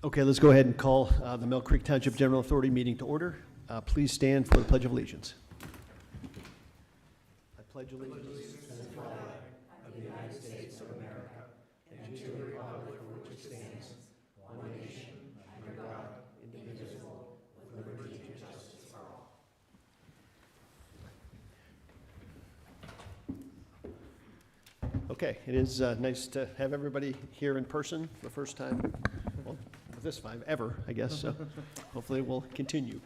Okay, let's go ahead and call the Millcreek Township General Authority meeting to order. Please stand for the Pledge of Allegiance. I pledge allegiance to the flag of the United States of America and to the republic for which it stands, one nation, under God, indivisible, with liberty and justice for all. Okay, it is nice to have everybody here in person for the first time. Well, this time ever, I guess, so hopefully we'll continue.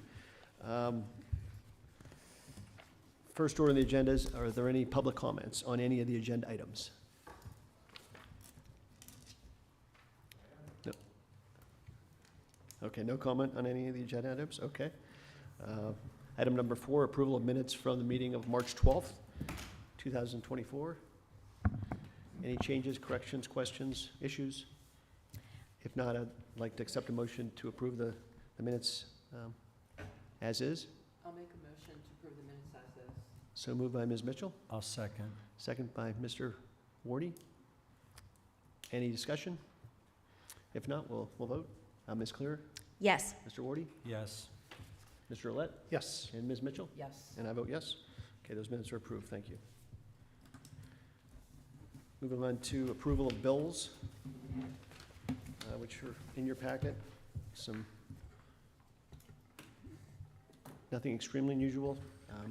First order on the agenda is, are there any public comments on any of the agenda items? No. Okay, no comment on any of the agenda items, okay. Item number 4, approval of minutes from the meeting of March 12th, 2024. Any changes, corrections, questions, issues? If not, I'd like to accept a motion to approve the minutes as is. I'll make a motion to approve the minutes as is. So moved by Ms. Mitchell, I'll second. second by Mr. Wardy. Any discussion? If not, we'll vote. Ms. Clear, Yes. Mr. Wardy, Yes. Mr. Roulette, Yes. and Ms. Mitchell? Yes. And I vote yes. Okay, those minutes are approved. Thank you. Moving on to approval of bills, which are in your packet. Nothing extremely unusual.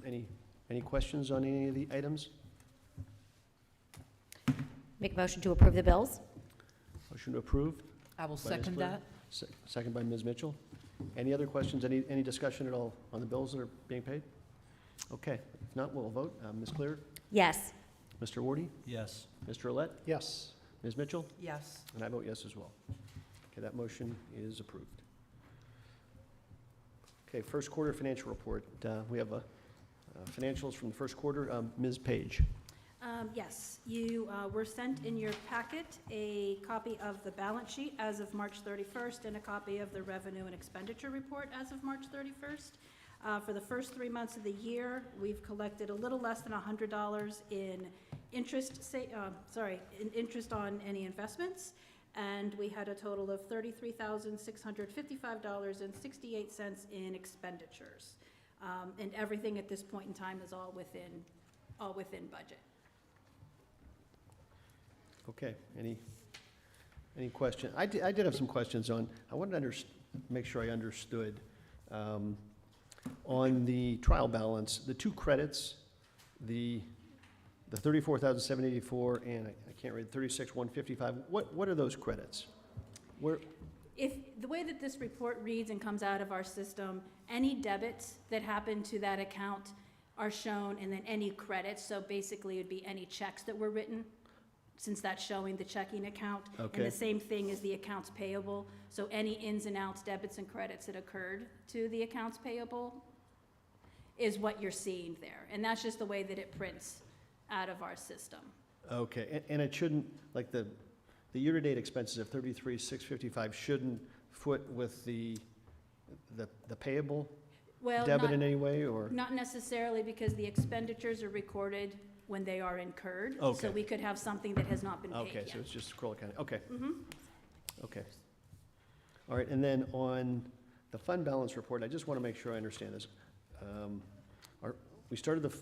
Any questions on any of the items? Make a motion to approve the bills? Motion to approve. I will Ms. second Blair? that. Second by Ms. Mitchell. Any other questions, any discussion at all on the bills that are being paid? Okay, if not, we'll vote. Ms. Clear, Yes. Mr. Wardy, Yes. Mr. Roulette, Yes. Ms. Mitchell, Yes. and I vote yes as well. Okay, that motion is approved. Okay, first quarter financial report. We have financials from the first quarter. Ms. Page. Yes, you were sent in your packet a copy of the balance sheet as of March 31st and a copy of the revenue and expenditure report as of March 31st. For the first 3 months of the year, we've collected a little less than $100 in interest, interest on any investments, and we had a total of $33,655.68 in expenditures. And everything at this point in time is all within budget. Okay, any question? I did have some questions on, I wanted to make sure I understood. On the trial balance, the two credits, the $34,784 and I can't read, $36,155, what are those credits? If the way that this report reads and comes out of our system, any debits that happen to that account are shown, and then any credits, so basically it'd be any checks that were written, since that's showing the checking account. Okay. And the same thing is the accounts payable, so any ins and outs, debits and credits that occurred to the accounts payable is what you're seeing there. And that's just the way that it prints out of our system. Okay, and it shouldn't, like the year-to-date expenses of $33,655 shouldn't foot with the payable Well, debit in any way, or? not necessarily, because the expenditures are recorded when they are incurred. Okay. So we could have something that has not been paid Okay, yet. so it's just scroll accounting, okay. Mhm. Okay. All right, and then on the fund balance report, I just want to make sure I understand this. We started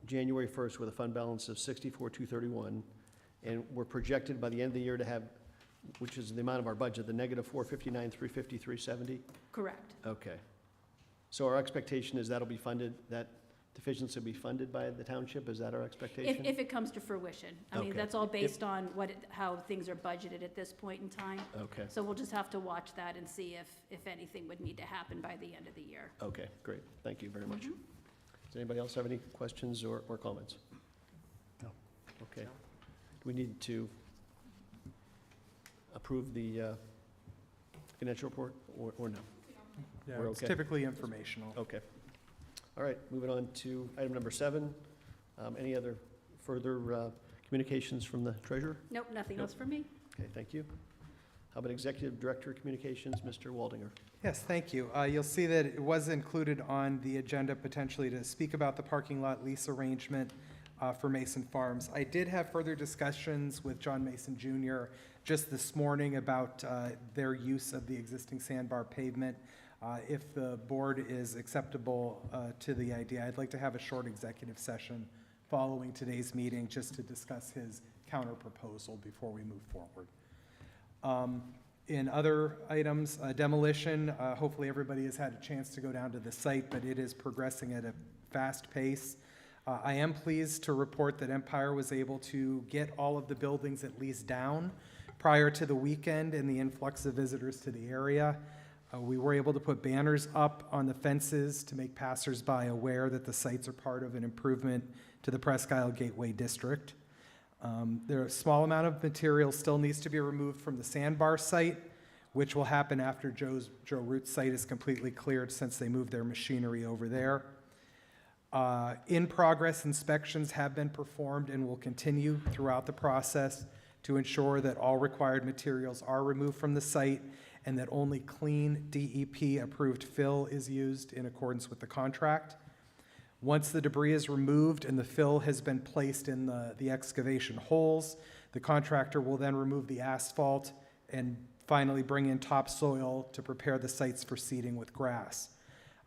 January 1st with a fund balance of $64,231, and we're projected by the end of the year to have, which is the amount of our budget, the negative $459,350,370? Correct. Okay. So our expectation is that'll be funded, that deficiency will be funded by the township? Is that our expectation? If it comes to fruition. I mean, Okay. that's all based on how things are budgeted at this point in time. Okay, So we'll just have to watch that and see if anything would need to happen by the end of the year. okay, great. Thank you very much. Does anybody else have any questions or comments? No. Okay. Do we need to approve the financial report or no? Yeah, We're it's okay. typically informational. Okay. All right, moving on to item number 7. Any other further communications from the treasurer? Nope, nothing Nope. else for me. Okay, thank you. How about Executive Director of Communications, Mr. Waldinger? Yes, thank you. You'll see that it was included on the agenda potentially to speak about the parking lot lease arrangement for Mason Farms. I did have further discussions with John Mason Jr. just this morning about their use of the existing sandbar pavement. If the board is acceptable to the idea, I'd like to have a short executive session following today's meeting just to discuss his counter proposal before we move forward. In other items, demolition, hopefully everybody has had a chance to go down to the site, but it is progressing at a fast pace. I am pleased to report that Empire was able to get all of the buildings at least down prior to the weekend and the influx of visitors to the area. We were able to put banners up on the fences to make passersby aware that the sites are part of an improvement to the Presque Isle Gateway District. There a small amount of material still needs to be removed from the sandbar site, which will happen after Joe Root's site is completely cleared since they moved their machinery over there. In-progress inspections have been performed and will continue throughout the process to ensure that all required materials are removed from the site and that only clean DEP-approved fill is used in accordance with the contract. Once the debris is removed and the fill has been placed in the excavation holes, the contractor will then remove the asphalt and finally bring in topsoil to prepare the sites for seeding with grass.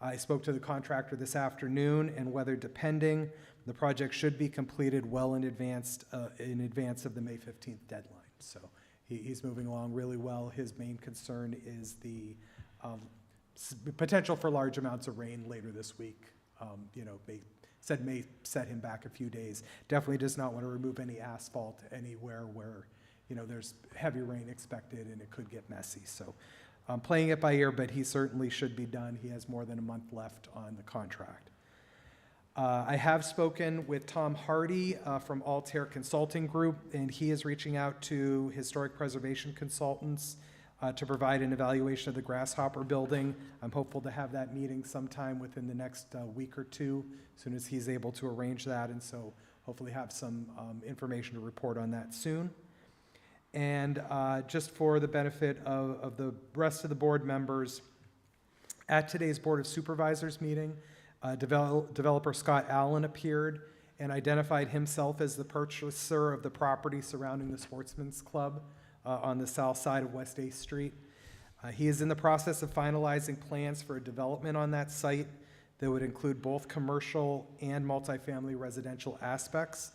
I spoke to the contractor this afternoon, and weather depending, the project should be completed well in advance of the May 15th deadline. So he's moving along really well. His main concern is the potential for large amounts of rain later this week. May set him back a few days. Definitely does not want to remove any asphalt anywhere where, there's heavy rain expected and it could get messy. So I'm playing it by ear, but he certainly should be done. He has more than a month left on the contract. I have spoken with Tom Hardy from Altair Consulting Group, and he is reaching out to historic preservation consultants to provide an evaluation of the Grasshopper building. I'm hopeful to have that meeting sometime within the next week or two, as soon as he's able to arrange that, and so hopefully have some information to report on that soon. And just for the benefit of the rest of the board members, at today's Board of Supervisors meeting, developer Scott Allen appeared and identified himself as the purchaser of the property surrounding the Sportsman's Club on the south side of West 8th Street. He is in the process of finalizing plans for a development on that site that would include both commercial and multifamily residential aspects.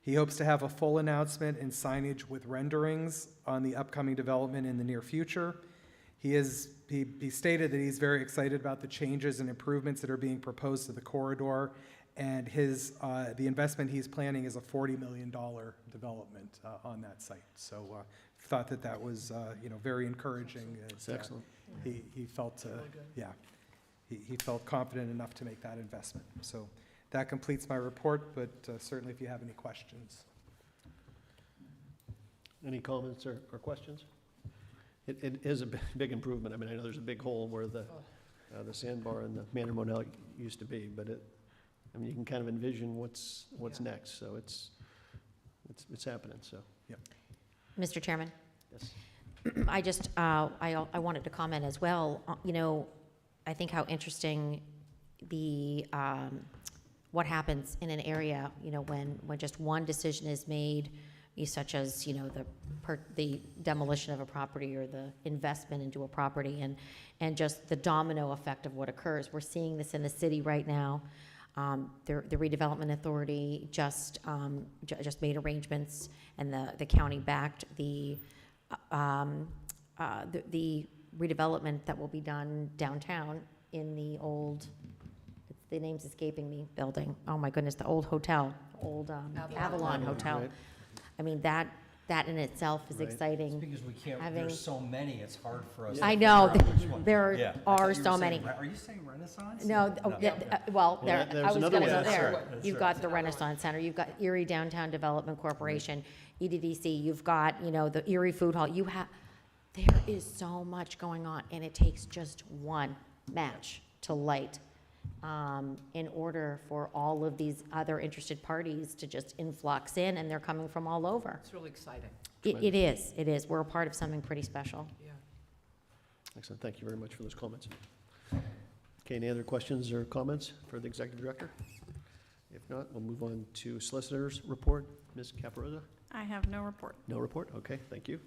He hopes to have a full announcement and signage with renderings on the upcoming development in the near future. He stated that he's very excited about the changes and improvements that are being proposed to the corridor, and the investment he's planning is a $40 million development on that site. So thought that was very encouraging. That's excellent. He felt he felt confident enough to make that investment. So that completes my report, but certainly if you have any questions. Any comments or questions? It is a big improvement. I mean, I know there's a big hole where the sandbar and the Manor Monell used to be, but you can kind of envision what's next. So it's happening. So Mr. Chairman, yes. I wanted to comment as well. I think how interesting what happens in an area, when just one decision is made, such as the demolition of a property or the investment into a property, and just the domino effect of what occurs. We're seeing this in the city right now. The redevelopment authority just made arrangements, and the county backed the redevelopment that will be done downtown in the old, the name's escaping me, building. Oh my goodness, the old hotel, Avalon Hotel. Right. I mean, that in itself is Right. exciting. It's because we can't, Having- there's so many, it's hard for us. to I know, figure out which one. there Yeah. I are thought you were so saying many. Are you saying Renaissance? No, well, there's I was another gonna go one. there. That's right. You've got the Renaissance Center, you've got Erie Downtown Development Corporation, EDDC, you've got, the Erie Food Hall, there is so much going on, and it takes just one match to light in order for all of these other interested parties to just influx in, and they're coming from all over. It's really exciting, It is. We're a part of something pretty special. yeah. Excellent. Thank you very much for those comments. Okay, any other questions or comments for the executive director? If not, we'll move on to solicitor's report. Ms. Caparosa? I have no report. No report? Okay, thank you.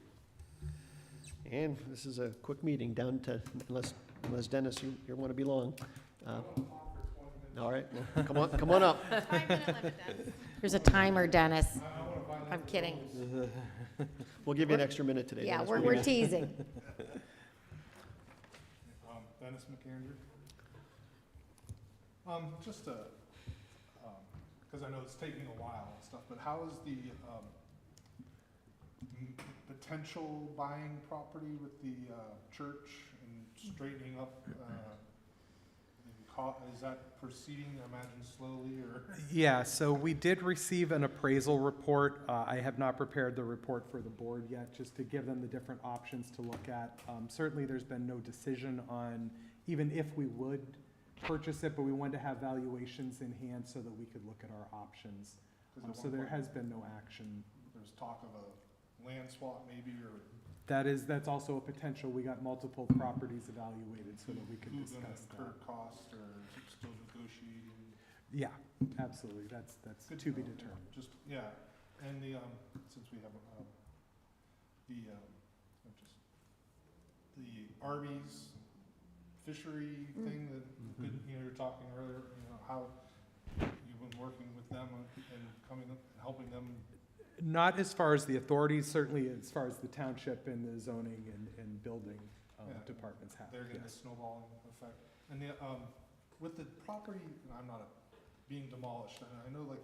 And this is a quick meeting, down to, unless Dennis, you want to be long. All right, well, come on up. There's a timer, Dennis. I'm kidding. We'll give you an extra minute today. Yeah, Dennis. we're What do you teasing. Dennis McAndrew. Just because I know it's taking a while and stuff, but how is the potential buying property with the church and straightening up? Is that proceeding, I imagine, slowly, or? Yeah, so we did receive an appraisal report. I have not prepared the report for the board yet, just to give them the different options to look at. Certainly, there's been no decision on even if we would purchase it, but we wanted to have valuations in hand so that we could look at our options. So there has been no action. There's talk of a land swap maybe, or? That's also a potential. We got multiple properties evaluated so that we could Who's discuss gonna that. incur cost, or is it still negotiating? Yeah, absolutely. That's Good to be know. determined. Just, yeah, and the, since we have, the Arby's fishery thing that, you were talking earlier, how you've been working with them and coming up and helping them. Not as far as the authorities, certainly as far as the township and the zoning and building Yeah. departments have, They're getting a yes. snowballing effect. And the, with the property, and I'm not being demolished, and I know like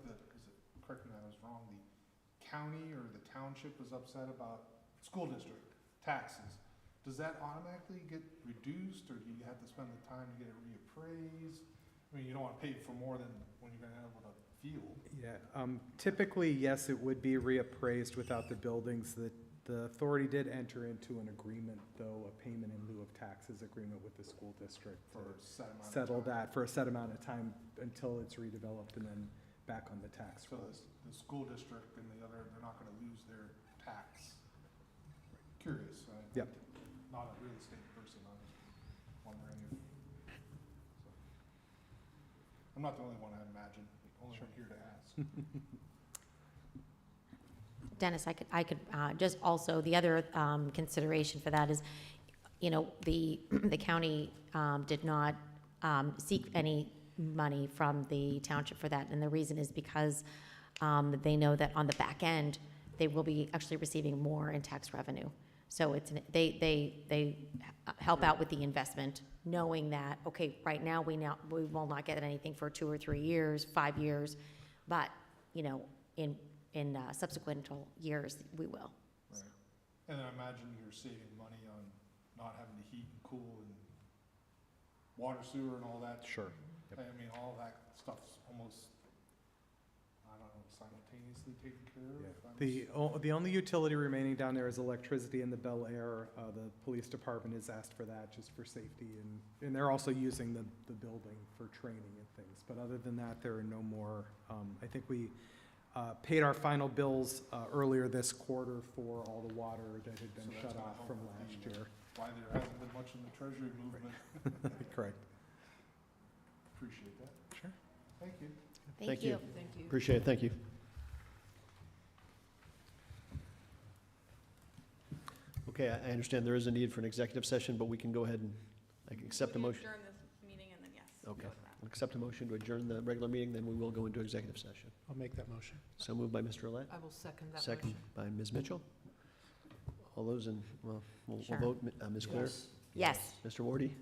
correct me if I was wrong, the county or the township was upset about school district taxes. Does that automatically get reduced, or do you have to spend the time to get it reappraised? I mean, you don't want to pay for more than when you're gonna have a field. Yeah, typically, yes, it would be reappraised without the buildings. The authority did enter into an agreement, though, a payment in lieu of taxes agreement with the school district For to a set amount of settle time. that for a set amount of time until it's redeveloped and then back on the tax So rolls. the school district and the other, they're not gonna lose their tax. Curious, Yep. Not a real estate person, I was wondering if, so. I'm not the only one, I imagine, the only one here to ask. Dennis, I could, just also, the other consideration for that is, the county did not seek any money from the township for that, and the reason is because they know that on the back end, they will be actually receiving more in tax revenue. So they help out with the investment, knowing that, okay, right now, we will not get anything for 2 or 3 years, 5 years, but, in subsequent years, we will. Right. And I imagine you're saving money on not having to heat and cool and water, sewer and all that. Sure. I mean, all that stuff's almost, I don't know, simultaneously taken care of. The only utility remaining down there is electricity in the Bel Air. The police department has asked for that just for safety, and they're also using the building for training and things. But other than that, there are no more. I think we paid our final bills earlier this quarter for all the water that had been So that's shut gonna off help from with last the- year. Why there hasn't been much in the treasury movement. Correct. Appreciate that. Sure. Thank you. Thank you. Thank you. Appreciate it, thank you. Okay, I understand there is a need for an executive session, but we can go ahead and accept a motion. Adjourn this meeting and then, yes. Okay. go with that. Accept a motion to adjourn the regular meeting, then we will go into executive session. I'll make that motion. So moved by Mr. Olet, I will second that second motion. by Ms. Mitchell. All those in, well, we'll Sure. vote. Ms. Clear? Yes. Mr. Wardy?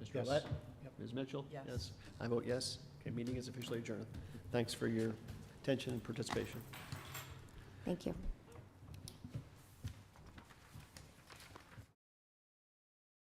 Mr. Yes. Olet? Yep. Ms. Mitchell? Yes. I vote yes. Okay, meeting is officially adjourned. Thanks for your attention and participation. Thank you.